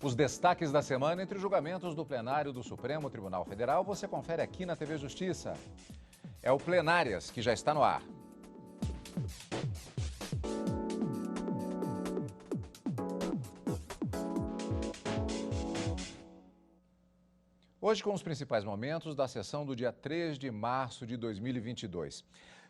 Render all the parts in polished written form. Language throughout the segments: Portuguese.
Os destaques da semana entre os julgamentos do plenário do Supremo Tribunal Federal você confere aqui na TV Justiça. É o Plenárias que já está no ar. Hoje com os principais momentos da sessão do dia 3 de março de 2022.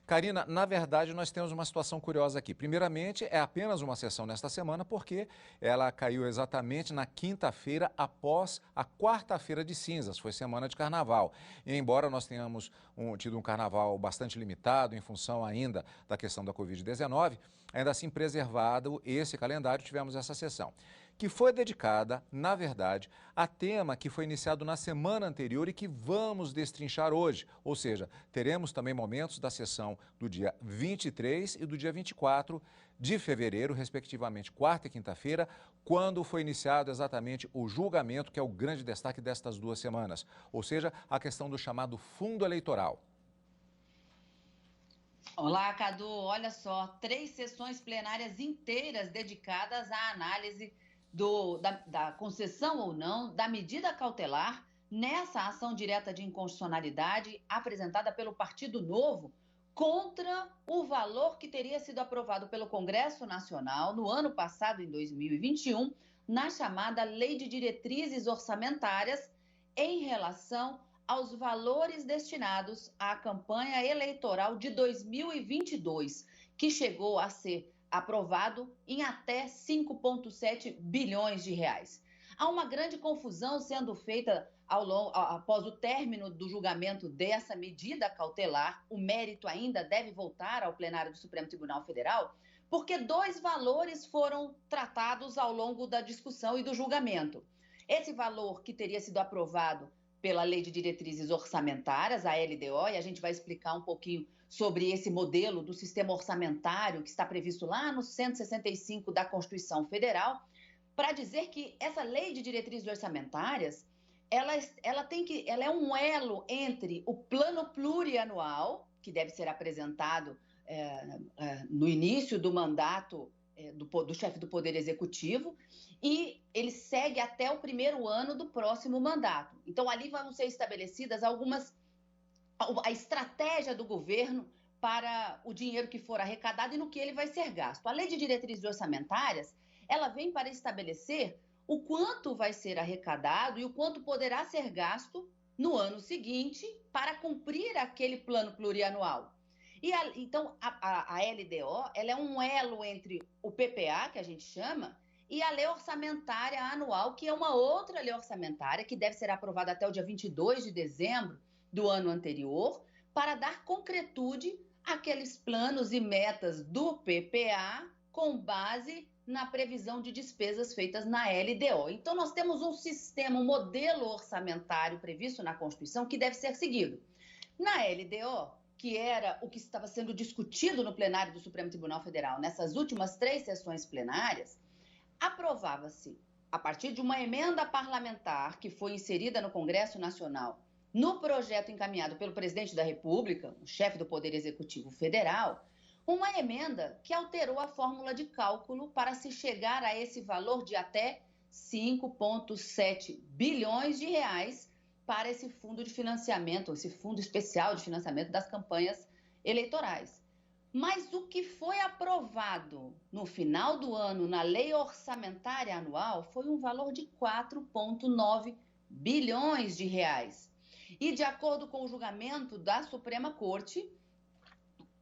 Karina, na verdade nós temos uma situação curiosa aqui. Primeiramente, é apenas uma sessão nesta semana porque ela caiu exatamente na quinta-feira após a quarta-feira de cinzas, foi semana de carnaval. E embora nós tenhamos tido um carnaval bastante limitado em função ainda da questão da Covid-19, ainda assim preservado esse calendário, tivemos essa sessão, que foi dedicada, na verdade, a tema que foi iniciado na semana anterior e que vamos destrinchar hoje. Ou seja, teremos também momentos da sessão do dia 23 e do dia 24 de fevereiro, respectivamente, quarta e quinta-feira, quando foi iniciado exatamente o julgamento, que é o grande destaque destas duas semanas. Ou seja, a questão do chamado fundo eleitoral. Olá, Cadu. Olha só, 3 sessões plenárias inteiras dedicadas à análise da concessão ou não da medida cautelar nessa ação direta de inconstitucionalidade apresentada pelo Partido Novo contra o valor que teria sido aprovado pelo Congresso Nacional no ano passado, em 2021, na chamada Lei de Diretrizes Orçamentárias em relação aos valores destinados à campanha eleitoral de 2022, que chegou a ser aprovado em até 5,7 bilhões de reais. Há uma grande confusão sendo feita após o término do julgamento dessa medida cautelar. O mérito ainda deve voltar ao plenário do Supremo Tribunal Federal, porque 2 valores foram tratados ao longo da discussão e do julgamento. Esse valor que teria sido aprovado pela Lei de Diretrizes Orçamentárias, a LDO, e a gente vai explicar um pouquinho sobre esse modelo do sistema orçamentário que está previsto lá no 165 da Constituição Federal, para dizer que essa Lei de Diretrizes Orçamentárias, ela é um elo entre o plano plurianual, que deve ser apresentado no início do mandato do chefe do Poder Executivo, e ele segue até o primeiro ano do próximo mandato. Então, ali vão ser estabelecidas a estratégia do governo para o dinheiro que for arrecadado e no que ele vai ser gasto. A Lei de Diretrizes Orçamentárias, ela vem para estabelecer o quanto vai ser arrecadado e o quanto poderá ser gasto no ano seguinte para cumprir aquele plano plurianual. Então, a LDO, ela é um elo entre o PPA, que a gente chama, e a Lei Orçamentária Anual, que é uma outra lei orçamentária que deve ser aprovada até o dia 22 de dezembro do ano anterior, para dar concretude àqueles planos e metas do PPA com base na previsão de despesas feitas na LDO. Então, nós temos um sistema, um modelo orçamentário previsto na Constituição que deve ser seguido. Na LDO, que era o que estava sendo discutido no plenário do Supremo Tribunal Federal, nessas últimas 3 sessões plenárias, aprovava-se, a partir de uma emenda parlamentar que foi inserida no Congresso Nacional, no projeto encaminhado pelo presidente da República, o chefe do Poder Executivo Federal, uma emenda que alterou a fórmula de cálculo para se chegar a esse valor de até 5,7 bilhões de reais para esse fundo de financiamento, esse fundo especial de financiamento das campanhas eleitorais. Mas o que foi aprovado no final do ano na Lei Orçamentária Anual foi um valor de 4,9 bilhões de reais. E de acordo com o julgamento da Suprema Corte,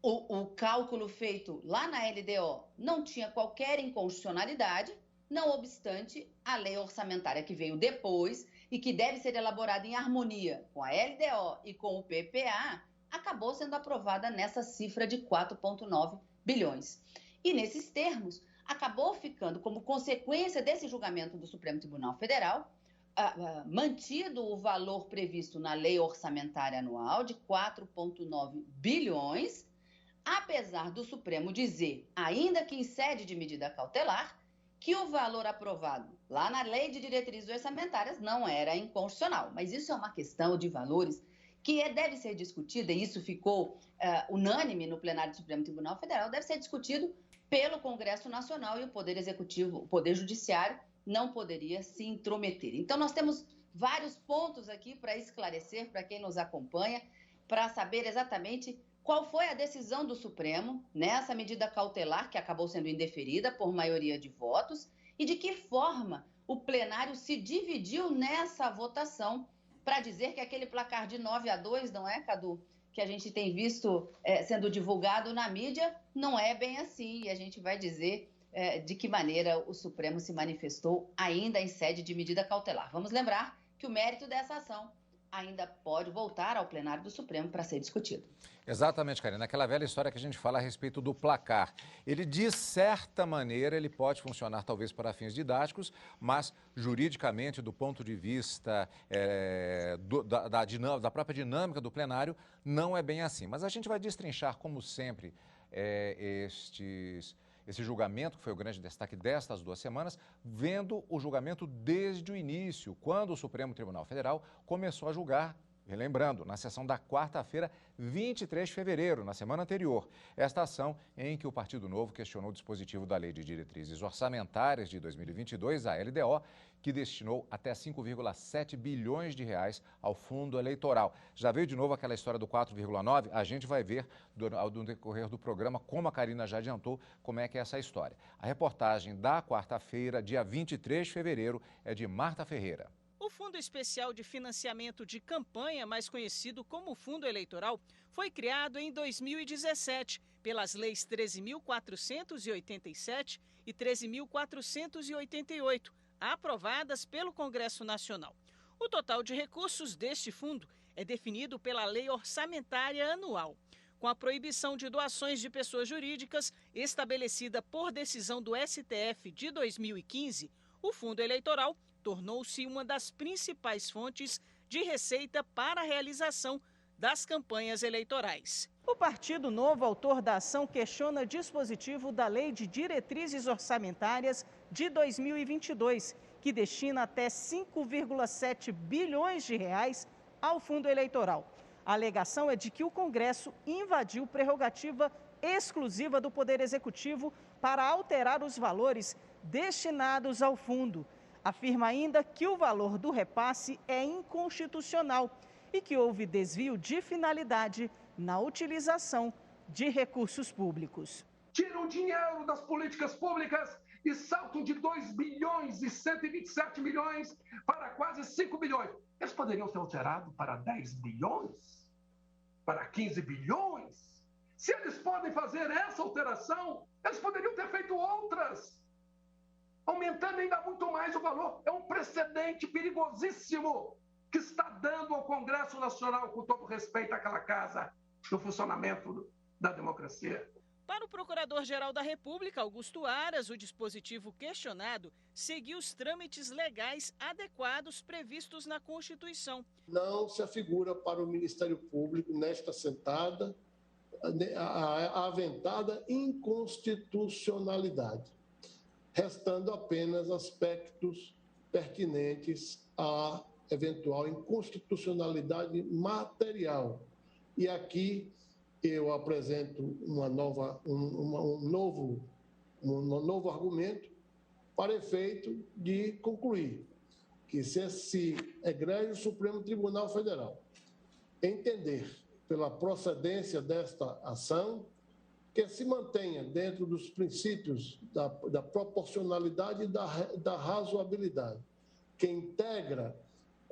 o cálculo feito lá na LDO não tinha qualquer inconstitucionalidade, não obstante, a lei orçamentária que veio depois e que deve ser elaborada em harmonia com a LDO e com o PPA, acabou sendo aprovada nessa cifra de 4,9 bilhões. E nesses termos, acabou ficando como consequência desse julgamento do Supremo Tribunal Federal, mantido o valor previsto na Lei Orçamentária Anual de 4,9 bilhões, apesar do Supremo dizer, ainda que em sede de medida cautelar, que o valor aprovado lá na Lei de Diretrizes Orçamentárias não era inconstitucional. Mas isso é uma questão de valores que deve ser discutida, e isso ficou unânime no plenário do Supremo Tribunal Federal, deve ser discutido pelo Congresso Nacional e o Poder Executivo, o Poder Judiciário, não poderia se intrometer. Então, nós temos vários pontos aqui para esclarecer para quem nos acompanha, para saber exatamente qual foi a decisão do Supremo nessa medida cautelar que acabou sendo indeferida por maioria de votos e de que forma o plenário se dividiu nessa votação para dizer que aquele placar de 9-2, não é, Cadu, que a gente tem visto sendo divulgado na mídia, não é bem assim. E a gente vai dizer de que maneira o Supremo se manifestou ainda em sede de medida cautelar. Vamos lembrar que o mérito dessa ação ainda pode voltar ao plenário do Supremo para ser discutido. Exatamente, Karina. Aquela velha história que a gente fala a respeito do placar. Ele, de certa maneira, ele pode funcionar talvez para fins didáticos, mas juridicamente, do ponto de vista da própria dinâmica do plenário, não é bem assim. Mas a gente vai destrinchar, como sempre, esse julgamento, que foi o grande destaque destas 2 semanas, vendo o julgamento desde o início, quando o Supremo Tribunal Federal começou a julgar, relembrando, na sessão da quarta-feira, 23 de fevereiro, na semana anterior. Esta ação em que o Partido Novo questionou o dispositivo da Lei de Diretrizes Orçamentárias de 2022, a LDO, que destinou até 5,7 bilhões de reais ao fundo eleitoral. Já veio de novo aquela história do 4,9? A gente vai ver no decorrer do programa, como a Karina já adiantou, como é que é essa história. A reportagem da quarta-feira, dia 23 de fevereiro, é de Marta Ferreira. O Fundo Especial de Financiamento de Campanha, mais conhecido como Fundo Eleitoral, foi criado em 2017 pelas leis 13.487 e 13.488, aprovadas pelo Congresso Nacional. O total de recursos deste fundo é definido pela Lei Orçamentária Anual. Com a proibição de doações de pessoas jurídicas, estabelecida por decisão do STF de 2015, o Fundo Eleitoral tornou-se uma das principais fontes de receita para a realização das campanhas eleitorais. O Partido Novo, autor da ação, questiona dispositivo da Lei de Diretrizes Orçamentárias de 2022, que destina até 5,7 bilhões de reais ao fundo eleitoral. A alegação é de que o Congresso invadiu prerrogativa exclusiva do Poder Executivo para alterar os valores destinados ao fundo. Afirma ainda que o valor do repasse é inconstitucional e que houve desvio de finalidade na utilização de recursos públicos. Tiram dinheiro das políticas públicas e saltam de 2 bilhões e 127 milhões para quase 5 bilhões. Eles poderiam ser alterados para 10 bilhões? Para 15 bilhões? Se eles podem fazer essa alteração, eles poderiam ter feito outras, aumentando ainda muito mais o valor. É um precedente perigosíssimo que está dando ao Congresso Nacional, com todo respeito àquela casa, no funcionamento da democracia. Para o Procurador-Geral da República, Augusto Aras, o dispositivo questionado seguiu os trâmites legais adequados previstos na Constituição. Não se afigura para o Ministério Público, nesta sentada, a aventada inconstitucionalidade, restando apenas aspectos pertinentes à eventual inconstitucionalidade material. E aqui eu apresento um novo argumento para efeito de concluir que se esse egrégio Supremo Tribunal Federal entender pela procedência desta ação, que se mantenha dentro dos princípios da proporcionalidade e da razoabilidade, que integra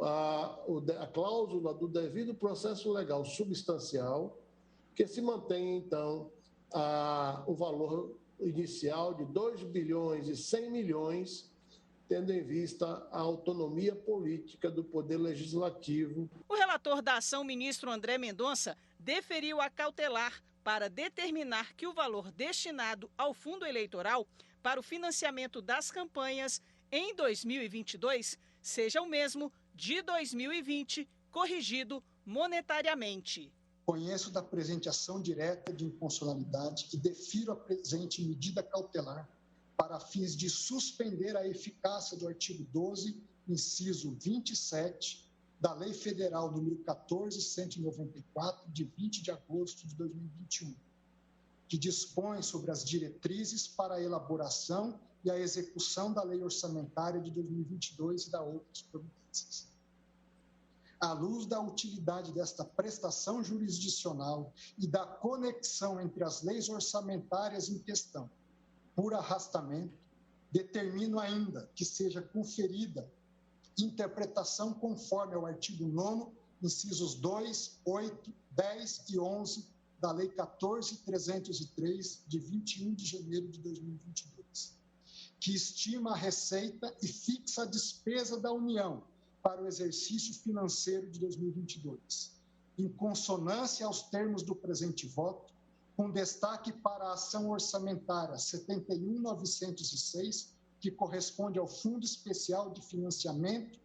a cláusula do devido processo legal substancial, que se mantenha, então, o valor inicial de 2 bilhões e 100 milhões, tendo em vista a autonomia política do Poder Legislativo. O relator da ação, ministro André Mendonça, deferiu a cautelar para determinar que o valor destinado ao fundo eleitoral para o financiamento das campanhas em 2022 seja o mesmo de 2020, corrigido monetariamente. Conheço da presente ação direta de inconstitucionalidade e defiro a presente medida cautelar para fins de suspender a eficácia do artigo 12, inciso 27, da Lei Federal número 14.194, de 20 de agosto de 2021, que dispõe sobre as diretrizes para a elaboração e a execução da lei orçamentária de 2022 e da outras providências. À luz da utilidade desta prestação jurisdicional e da conexão entre as leis orçamentárias em questão, por arrastamento, determino ainda que seja conferida interpretação conforme ao artigo 9º, incisos 2, 8, 10 e 11 da Lei 14.303, de 21 de janeiro de 2022, que estima a receita e fixa a despesa da União para o exercício financeiro de 2022, em consonância aos termos do presente voto, com destaque para a ação orçamentária 71.906, que corresponde ao Fundo Especial de Financiamento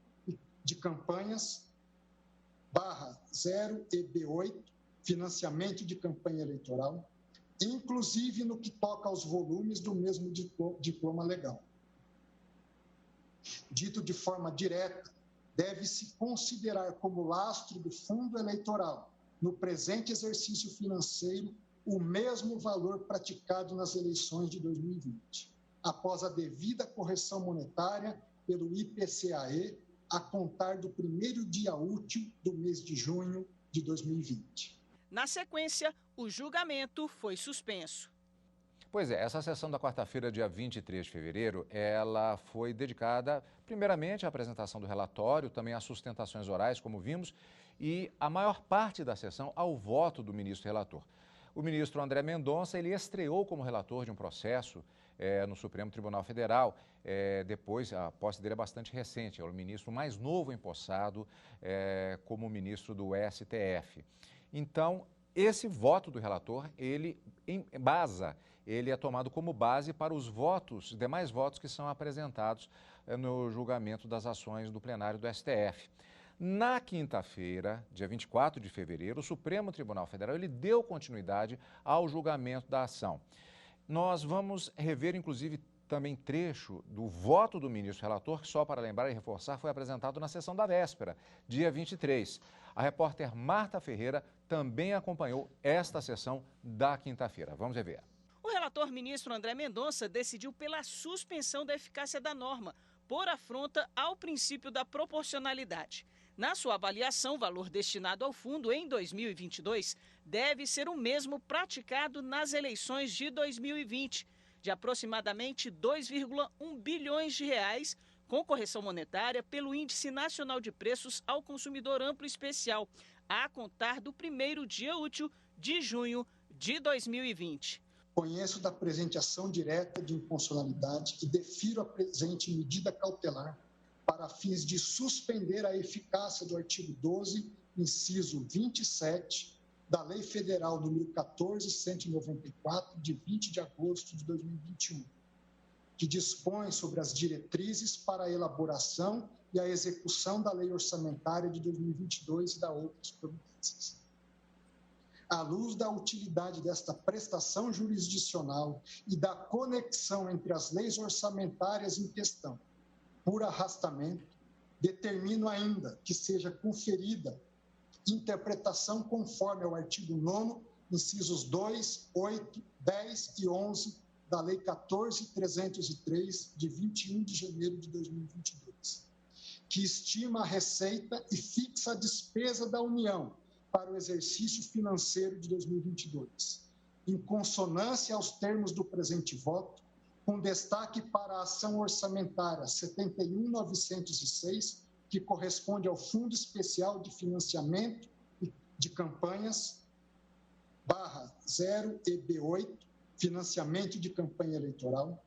de Campanhas, /0 EB8, financiamento de campanha eleitoral, inclusive no que toca aos volumes do mesmo diploma legal. Dito de forma direta, deve-se considerar como lastro do fundo eleitoral, no presente exercício financeiro, o mesmo valor praticado nas eleições de 2020, após a devida correção monetária pelo IPCAE, a contar do primeiro dia útil do mês de junho de 2020. Na sequência, o julgamento foi suspenso. Pois é, essa sessão da quarta-feira, dia 23 de fevereiro, ela foi dedicada, primeiramente, à apresentação do relatório, também às sustentações orais, como vimos, e a maior parte da sessão ao voto do ministro relator. O ministro André Mendonça, ele estreou como relator de um processo no Supremo Tribunal Federal. Depois, a posse dele é bastante recente, é o ministro mais novo empossado como ministro do STF. Então, esse voto do relator, ele é tomado como base para os demais votos que são apresentados no julgamento das ações do plenário do STF. Na quinta-feira, dia 24 de fevereiro, o Supremo Tribunal Federal ele deu continuidade ao julgamento da ação. Nós vamos rever, inclusive, também trecho do voto do ministro relator, que, só para lembrar e reforçar, foi apresentado na sessão da véspera, dia 23. A repórter Marta Ferreira também acompanhou esta sessão da quinta-feira. Vamos rever. O relator ministro André Mendonça decidiu pela suspensão da eficácia da norma, por afronta ao princípio da proporcionalidade. Na sua avaliação, o valor destinado ao fundo em 2022 deve ser o mesmo praticado nas eleições de 2020, de aproximadamente 2,1 bilhões de reais, com correção monetária pelo Índice Nacional de Preços ao Consumidor Amplo Especial, a contar do primeiro dia útil de junho de 2020. Conheço da presente ação direta de inconstitucionalidade e defiro a presente medida cautelar para fins de suspender a eficácia do artigo 12, inciso 27, da Lei Federal nº 14.194, de 20 de agosto de 2021, que dispõe sobre as diretrizes para a elaboração e a execução da Lei Orçamentária de 2022 e da outras providências. À luz da utilidade desta prestação jurisdicional e da conexão entre as leis orçamentárias em questão, por arrastamento, determino ainda que seja conferida interpretação conforme ao artigo 9º, incisos 2, 8, 10 e 11 da Lei 14.303, de 21 de janeiro de 2022, que estima a receita e fixa a despesa da União para o exercício financeiro de 2022, em consonância aos termos do presente voto, com destaque para a ação orçamentária 71.906, que corresponde ao Fundo Especial de Financiamento de Campanhas, /0 EB8, financiamento de campanha eleitoral,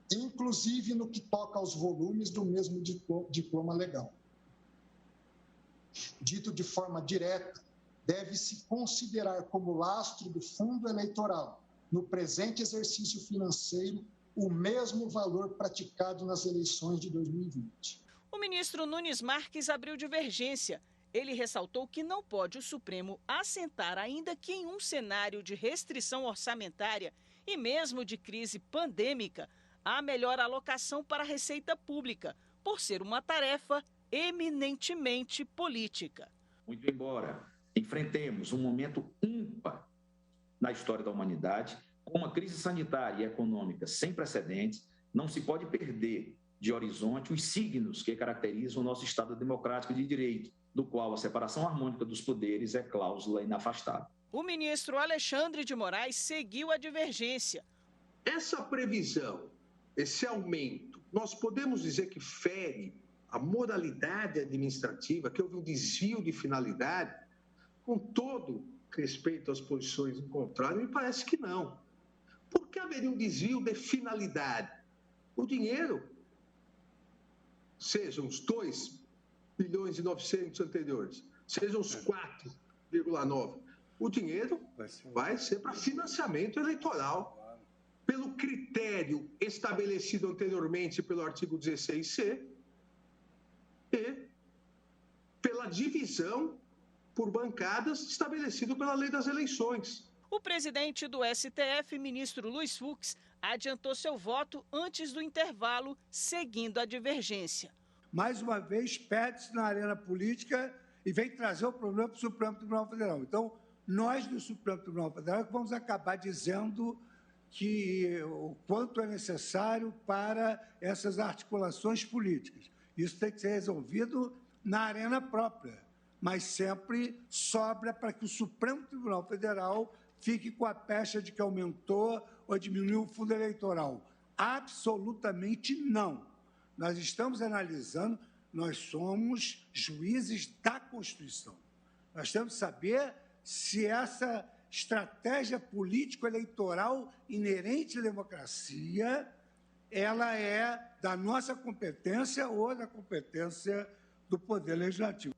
inclusive no que toca aos volumes do mesmo diploma legal. Dito de forma direta, deve-se considerar como lastro do fundo eleitoral, no presente exercício financeiro, o mesmo valor praticado nas eleições de 2020. O ministro Nunes Marques abriu divergência. Ele ressaltou que não pode o Supremo assentar, ainda que em um cenário de restrição orçamentária e mesmo de crise pandêmica, a melhor alocação para a receita pública, por ser uma tarefa eminentemente política. Muito embora enfrentemos um momento ímpar na história da humanidade, com uma crise sanitária e econômica sem precedentes, não se pode perder de horizonte os signos que caracterizam o nosso Estado democrático de direito, do qual a separação harmônica dos poderes é cláusula inafastável. O ministro Alexandre de Moraes seguiu a divergência. Essa previsão, esse aumento, nós podemos dizer que fere a moralidade administrativa, que houve um desvio de finalidade, com todo respeito às posições encontradas? Me parece que não. Por que haveria um desvio de finalidade? O dinheiro, sejam os 2 bilhões e 900 anteriores, sejam os 4,9, o dinheiro vai ser para financiamento eleitoral, pelo critério estabelecido anteriormente pelo artigo 16C e pela divisão por bancadas estabelecido pela lei das eleições. O presidente do STF, ministro Luiz Fux, adiantou seu voto antes do intervalo, seguindo a divergência. Mais uma vez, perde-se na arena política e vem trazer o problema para o Supremo Tribunal Federal. Então, nós do Supremo Tribunal Federal vamos acabar dizendo que o quanto é necessário para essas articulações políticas. Isso tem que ser resolvido na arena própria, mas sempre sobra para que o Supremo Tribunal Federal fique com a pecha de que aumentou ou diminuiu o fundo eleitoral. Absolutamente não. Nós estamos analisando, nós somos juízes da Constituição. Nós temos que saber se essa estratégia político-eleitoral inerente à democracia, ela é da nossa competência ou da competência do Poder Legislativo.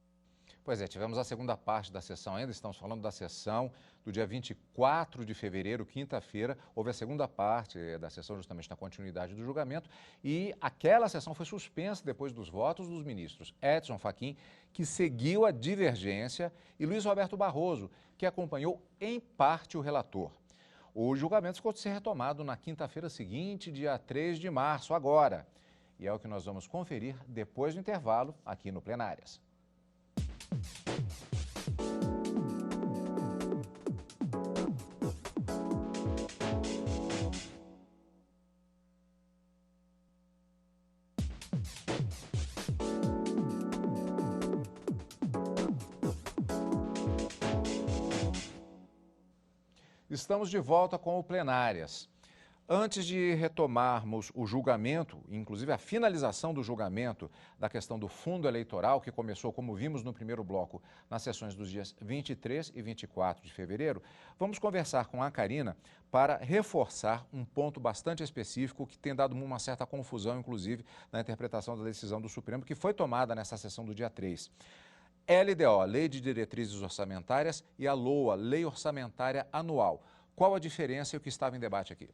Pois é, tivemos a segunda parte da sessão ainda, estamos falando da sessão do dia 24 de fevereiro, quinta-feira. Houve a segunda parte da sessão, justamente na continuidade do julgamento, e aquela sessão foi suspensa depois dos votos dos ministros Edson Fachin, que seguiu a divergência, e Luiz Roberto Barroso, que acompanhou em parte o relator. O julgamento ficou de ser retomado na quinta-feira seguinte, dia 3 de março, agora. E é o que nós vamos conferir depois do intervalo aqui no Plenárias. Estamos de volta com o Plenárias. Antes de retomarmos o julgamento, inclusive a finalização do julgamento da questão do fundo eleitoral, que começou, como vimos no primeiro bloco, nas sessões dos dias 23 e 24 de fevereiro, vamos conversar com a Karina para reforçar um ponto bastante específico que tem dado uma certa confusão, inclusive, na interpretação da decisão do Supremo, que foi tomada nessa sessão do dia 3. LDO, Lei de Diretrizes Orçamentárias, e a LOA, Lei Orçamentária Anual. Qual a diferença e o que estava em debate aqui?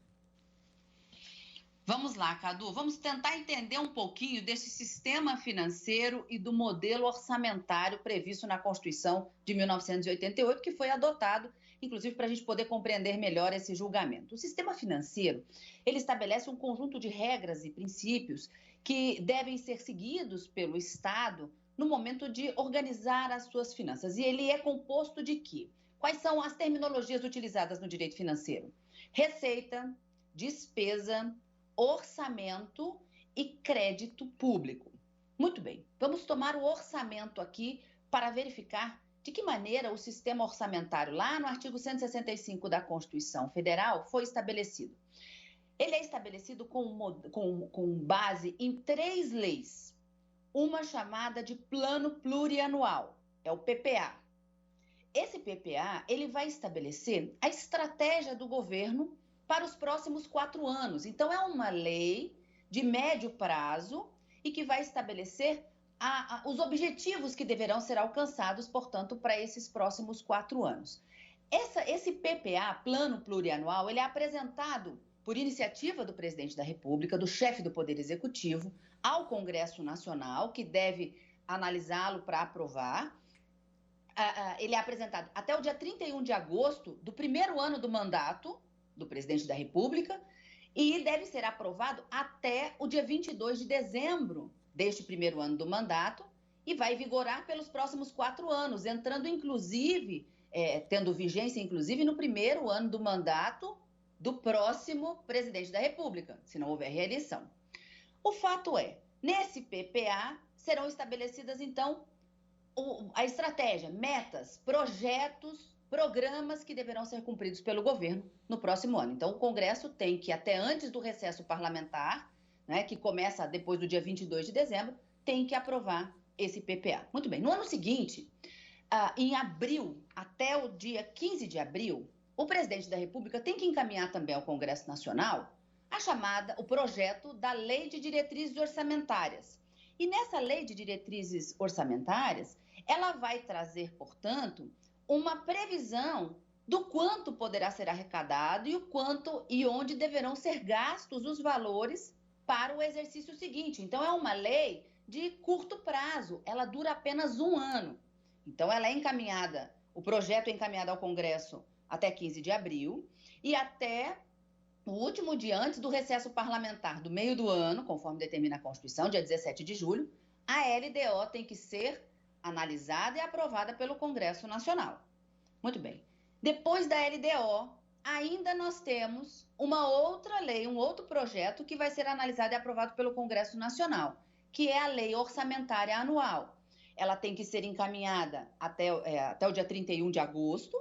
Vamos lá, Cadu, vamos tentar entender um pouquinho desse sistema financeiro e do modelo orçamentário previsto na Constituição de 1988, que foi adotado, inclusive, para a gente poder compreender melhor esse julgamento. O sistema financeiro, ele estabelece um conjunto de regras e princípios que devem ser seguidos pelo Estado no momento de organizar as suas finanças. E ele é composto de quê? Quais são as terminologias utilizadas no direito financeiro? Receita, despesa, orçamento e crédito público. Muito bem, vamos tomar o orçamento aqui para verificar de que maneira o sistema orçamentário, lá no artigo 165 da Constituição Federal, foi estabelecido. Ele é estabelecido com base em 3 leis. Uma chamada de Plano Plurianual, é o PPA. Esse PPA, ele vai estabelecer a estratégia do governo para os próximos 4 anos. Então, é uma lei de médio prazo e que vai estabelecer os objetivos que deverão ser alcançados, portanto, para esses próximos 4 anos. Esse PPA, Plano Plurianual, ele é apresentado por iniciativa do presidente da República, do chefe do Poder Executivo, ao Congresso Nacional, que deve analisá-lo para aprovar. Ele é apresentado até o dia 31 de agosto do primeiro ano do mandato do presidente da República e deve ser aprovado até o dia 22 de dezembro deste primeiro ano do mandato e vai vigorar pelos próximos 4 anos, entrando inclusive, tendo vigência inclusive no primeiro ano do mandato do próximo presidente da República, se não houver reeleição. O fato é, nesse PPA serão estabelecidas, então, a estratégia, metas, projetos, programas que deverão ser cumpridos pelo governo no próximo ano. Então, o Congresso tem que, até antes do recesso parlamentar, né, que começa depois do dia 22 de dezembro, tem que aprovar esse PPA. Muito bem, no ano seguinte, em abril, até o dia 15 de abril, o presidente da República tem que encaminhar também ao Congresso Nacional o projeto da Lei de Diretrizes Orçamentárias. E nessa Lei de Diretrizes Orçamentárias, ela vai trazer, portanto, uma previsão do quanto poderá ser arrecadado e o quanto e onde deverão ser gastos os valores para o exercício seguinte. Então, é uma lei de curto prazo, ela dura apenas um ano. Então, ela é encaminhada, o projeto é encaminhado ao Congresso até 15 de abril e até o último dia antes do recesso parlamentar do meio do ano, conforme determina a Constituição, dia 17 de julho, a LDO tem que ser analisada e aprovada pelo Congresso Nacional. Muito bem. Depois da LDO, ainda nós temos uma outra lei, um outro projeto que vai ser analisado e aprovado pelo Congresso Nacional, que é a Lei Orçamentária Anual. Ela tem que ser encaminhada até o dia 31 de agosto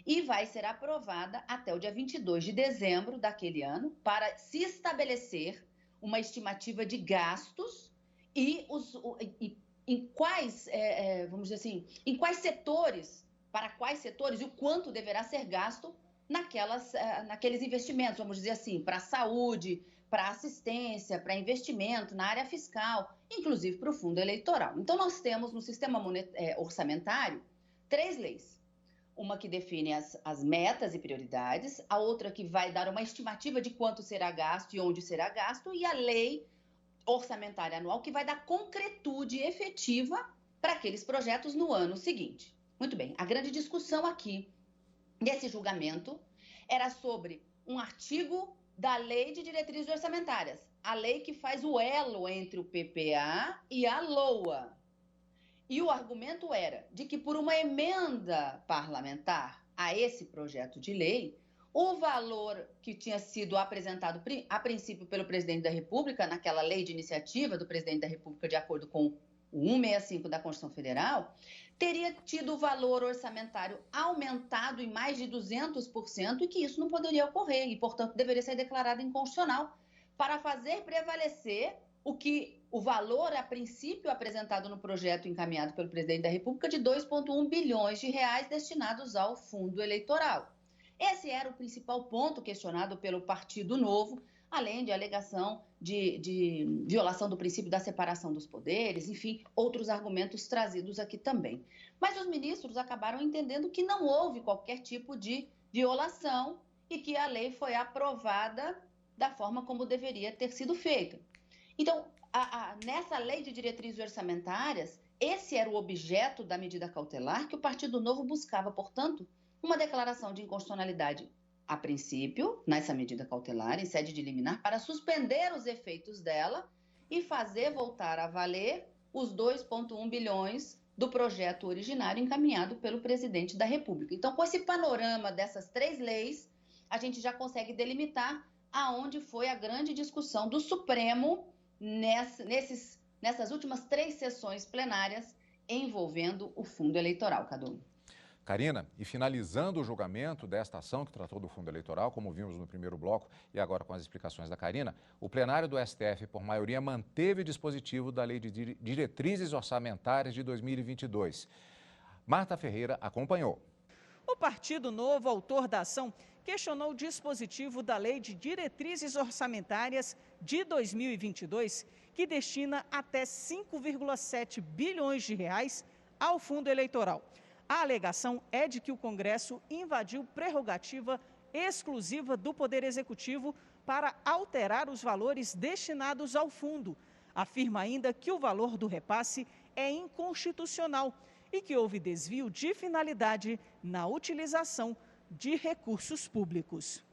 e vai ser aprovada até o dia 22 de dezembro daquele ano para se estabelecer uma estimativa de gastos e em quais, vamos dizer assim, em quais setores, para quais setores e o quanto deverá ser gasto naqueles investimentos, vamos dizer assim, para a saúde, para assistência, para investimento na área fiscal, inclusive para o fundo eleitoral. Então, nós temos no sistema orçamentário 3 leis. Uma que define as metas e prioridades, a outra que vai dar uma estimativa de quanto será gasto e onde será gasto, e a lei orçamentária anual, que vai dar concretude efetiva para aqueles projetos no ano seguinte. Muito bem, a grande discussão aqui desse julgamento era sobre um artigo da Lei de Diretrizes Orçamentárias, a lei que faz o elo entre o PPA e a LOA. E o argumento era de que, por uma emenda parlamentar a esse projeto de lei, o valor que tinha sido apresentado a princípio pelo presidente da República, naquela lei de iniciativa do presidente da República, de acordo com o 165 da Constituição Federal, teria tido o valor orçamentário aumentado em mais de 200% e que isso não poderia ocorrer e, portanto, deveria ser declarado inconstitucional para fazer prevalecer o valor, a princípio, apresentado no projeto encaminhado pelo presidente da República de 2,1 bilhões de reais destinados ao fundo eleitoral. Esse era o principal ponto questionado pelo Partido Novo, além de alegação de violação do princípio da separação dos poderes, enfim, outros argumentos trazidos aqui também. Mas os ministros acabaram entendendo que não houve qualquer tipo de violação e que a lei foi aprovada da forma como deveria ter sido feita. Então, nessa lei de diretrizes orçamentárias, esse era o objeto da medida cautelar que o Partido Novo buscava, portanto, uma declaração de inconstitucionalidade a princípio, nessa medida cautelar, em sede de liminar, para suspender os efeitos dela e fazer voltar a valer os 2,1 bilhões do projeto originário encaminhado pelo presidente da República. Então, com esse panorama dessas 3 leis, a gente já consegue delimitar aonde foi a grande discussão do Supremo nessas últimas 3 sessões plenárias envolvendo o fundo eleitoral, Cadu. Karina, e finalizando o julgamento desta ação que tratou do fundo eleitoral, como vimos no primeiro bloco e agora com as explicações da Karina, o plenário do STF, por maioria, manteve o dispositivo da Lei de Diretrizes Orçamentárias de 2022. Marta Ferreira acompanhou. O Partido Novo, autor da ação, questionou o dispositivo da Lei de Diretrizes Orçamentárias de 2022, que destina até 5,7 bilhões de reais ao fundo eleitoral. A alegação é de que o Congresso invadiu prerrogativa exclusiva do Poder Executivo para alterar os valores destinados ao fundo. Afirma ainda que o valor do repasse é inconstitucional e que houve desvio de finalidade na utilização de recursos públicos.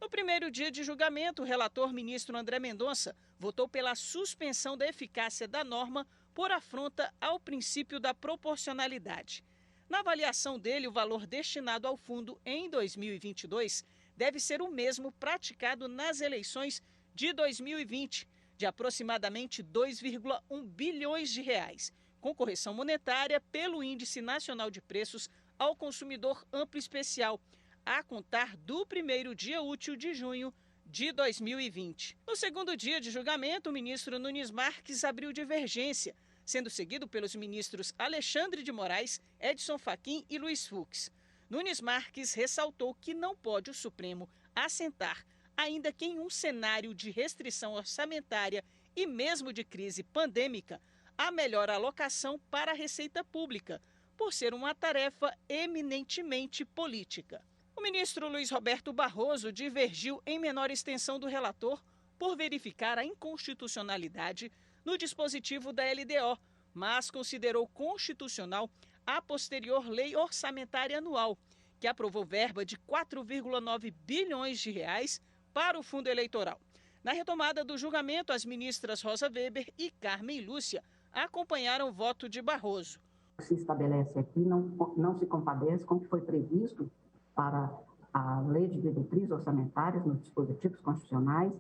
No primeiro dia de julgamento, o relator ministro André Mendonça votou pela suspensão da eficácia da norma por afronta ao princípio da proporcionalidade. Na avaliação dele, o valor destinado ao fundo em 2022 deve ser o mesmo praticado nas eleições de 2020, de aproximadamente 2,1 bilhões de reais, com correção monetária pelo Índice Nacional de Preços ao Consumidor Amplo Especial, a contar do primeiro dia útil de junho de 2020. No segundo dia de julgamento, o ministro Nunes Marques abriu divergência, sendo seguido pelos ministros Alexandre de Moraes, Edson Fachin e Luiz Fux. Nunes Marques ressaltou que não pode o Supremo assentar, ainda que em um cenário de restrição orçamentária e mesmo de crise pandêmica, a melhor alocação para a receita pública, por ser uma tarefa eminentemente política. O ministro Luiz Roberto Barroso divergiu em menor extensão do relator por verificar a inconstitucionalidade no dispositivo da LDO, mas considerou constitucional a posterior Lei Orçamentária Anual, que aprovou verba de 4,9 bilhões de reais para o fundo eleitoral. Na retomada do julgamento, as ministras Rosa Weber e Carmen Lúcia acompanharam o voto de Barroso. O que se estabelece aqui não se compadece com o que foi previsto para a Lei de Diretrizes Orçamentárias nos dispositivos constitucionais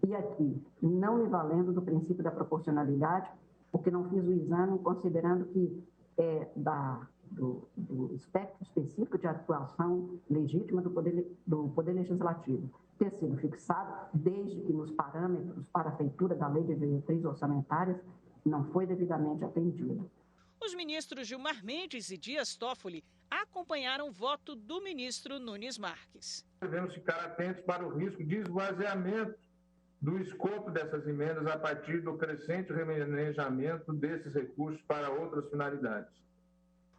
e aqui, não me valendo do princípio da proporcionalidade, porque não fiz o exame considerando que é do espectro específico de atuação legítima do Poder Legislativo ter sido fixado, desde que nos parâmetros para a feitura da Lei de Diretrizes Orçamentárias não foi devidamente atendido. Os ministros Gilmar Mendes e Dias Toffoli acompanharam o voto do ministro Nunes Marques. Devemos ficar atentos para o risco de esvaziamento do escopo dessas emendas a partir do crescente remanejamento desses recursos para outras finalidades.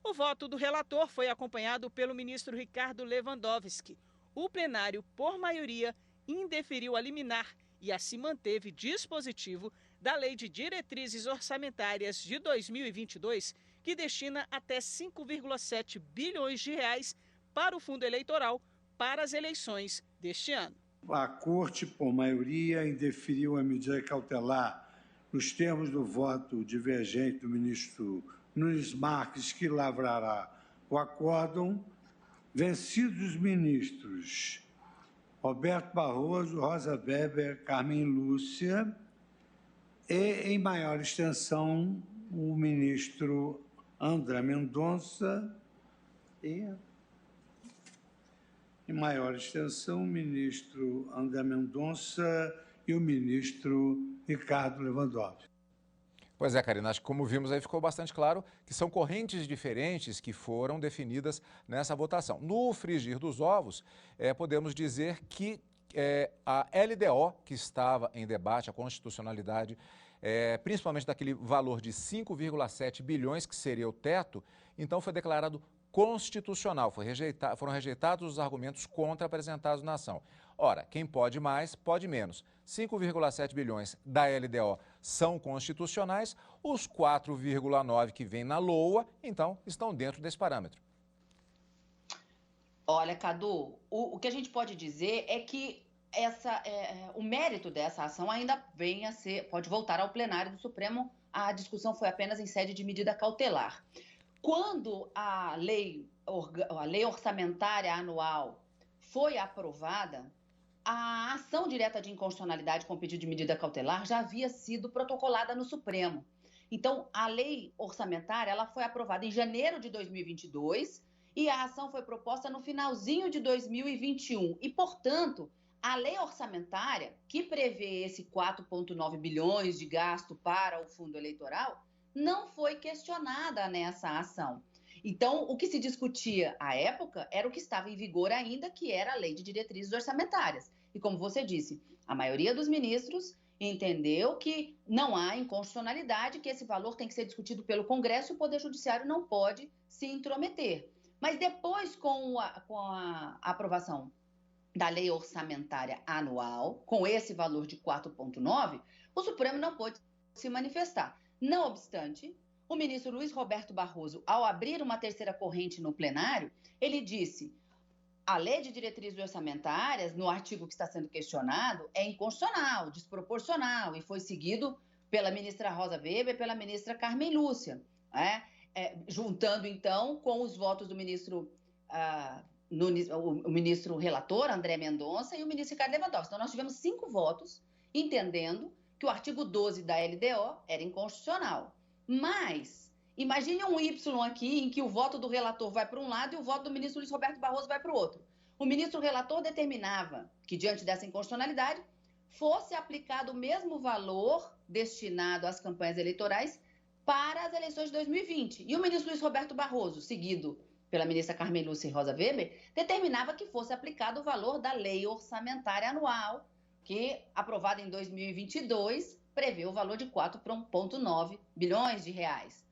O voto do relator foi acompanhado pelo ministro Ricardo Lewandowski. O plenário, por maioria, indeferiu a liminar e assim manteve dispositivo da Lei de Diretrizes Orçamentárias de 2022, que destina até 5,7 bilhões de reais para o fundo eleitoral para as eleições deste ano. A Corte, por maioria, indeferiu a medida cautelar nos termos do voto divergente do ministro Nunes Marques, que lavrará o acórdão, vencidos os ministros Roberto Barroso, Rosa Weber, Carmen Lúcia e, em maior extensão, o ministro André Mendonça e, em maior extensão, o ministro André Mendonça e o ministro Ricardo Lewandowski. Pois é, Karina, acho que como vimos aí ficou bastante claro que são correntes diferentes que foram definidas nessa votação. No frigir dos ovos, podemos dizer que a LDO, que estava em debate, a constitucionalidade, principalmente daquele valor de 5,7 bilhões, que seria o teto, então foi declarado constitucional, foram rejeitados os argumentos contra apresentados na ação. Ora, quem pode mais, pode menos. 5,7 bilhões da LDO são constitucionais, os 4,9 que vem na LOA, então, estão dentro desse parâmetro. Olha, Cadu, o que a gente pode dizer é que o mérito dessa ação ainda pode voltar ao plenário do Supremo. A discussão foi apenas em sede de medida cautelar. Quando a lei orçamentária anual foi aprovada, a ação direta de inconstitucionalidade com pedido de medida cautelar já havia sido protocolada no Supremo. Então, a lei orçamentária ela foi aprovada em janeiro de 2022 e a ação foi proposta no finalzinho de 2021. E, portanto, a lei orçamentária, que prevê esse 4,9 bilhões de gasto para o fundo eleitoral, não foi questionada nessa ação. Então, o que se discutia à época era o que estava em vigor ainda, que era a Lei de Diretrizes Orçamentárias. E como você disse, a maioria dos ministros entendeu que não há inconstitucionalidade, que esse valor tem que ser discutido pelo Congresso e o Poder Judiciário não pode se intrometer. Mas depois, com a aprovação da Lei Orçamentária Anual, com esse valor de 4,9, o Supremo não pôde se manifestar. Não obstante, o ministro Luiz Roberto Barroso, ao abrir uma terceira corrente no plenário, ele disse: a Lei de Diretrizes Orçamentárias, no artigo que está sendo questionado, é inconstitucional, desproporcional, e foi seguido pela ministra Rosa Weber e pela ministra Carmen Lúcia, juntando, então, com os votos do ministro o ministro relator, André Mendonça, e o ministro Ricardo Lewandowski. Então, nós tivemos 5 votos, entendendo que o artigo 12 da LDO era inconstitucional. Mas, imagine um Y aqui, em que o voto do relator vai para um lado e o voto do ministro Luiz Roberto Barroso vai para o outro. O ministro relator determinava que, diante dessa inconstitucionalidade, fosse aplicado o mesmo valor destinado às campanhas eleitorais para as eleições de 2020. E o ministro Luiz Roberto Barroso, seguido pela ministra Carmen Lúcia Rosa Weber, determinava que fosse aplicado o valor da lei orçamentária anual, que, aprovada em 2022, prevê o valor de 4,9 bilhões de reais.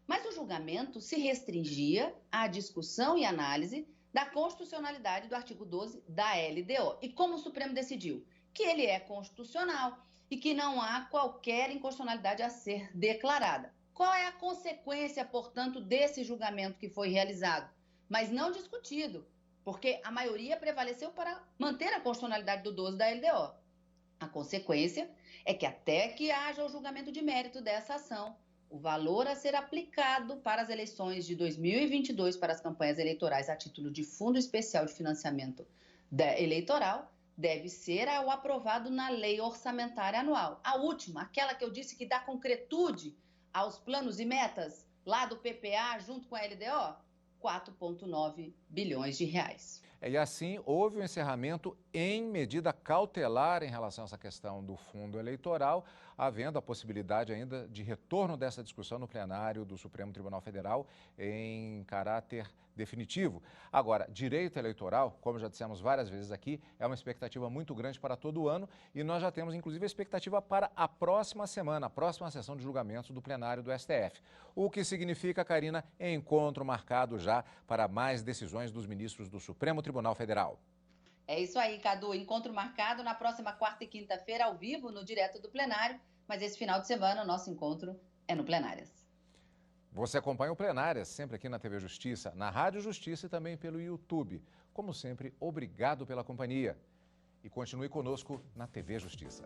Mas o julgamento se restringia à discussão e análise da constitucionalidade do artigo 12 da LDO. E como o Supremo decidiu? Que ele é constitucional e que não há qualquer inconstitucionalidade a ser declarada. Qual é a consequência, portanto, desse julgamento que foi realizado? Mas não discutido, porque a maioria prevaleceu para manter a constitucionalidade do 12 da LDO. A consequência é que até que haja o julgamento de mérito dessa ação, o valor a ser aplicado para as eleições de 2022 para as campanhas eleitorais a título de Fundo Especial de Financiamento Eleitoral deve ser o aprovado na Lei Orçamentária Anual. A última, aquela que eu disse que dá concretude aos planos e metas lá do PPA junto com a LDO, 4,9 bilhões de reais. E assim, houve um encerramento em medida cautelar em relação a essa questão do fundo eleitoral, havendo a possibilidade ainda de retorno dessa discussão no plenário do Supremo Tribunal Federal em caráter definitivo. Agora, direito eleitoral, como já dissemos várias vezes aqui, é uma expectativa muito grande para todo o ano e nós já temos, inclusive, a expectativa para a próxima semana, a próxima sessão de julgamentos do plenário do STF. O que significa, Karina, encontro marcado já para mais decisões dos ministros do Supremo Tribunal Federal. É isso aí, Cadu. Encontro marcado na próxima quarta e quinta-feira, ao vivo, no Direto do Plenário. Mas esse final de semana, o nosso encontro é no Plenárias. Você acompanha o Plenárias sempre aqui na TV Justiça, na Rádio Justiça e também pelo YouTube. Como sempre, obrigado pela companhia. E continue conosco na TV Justiça.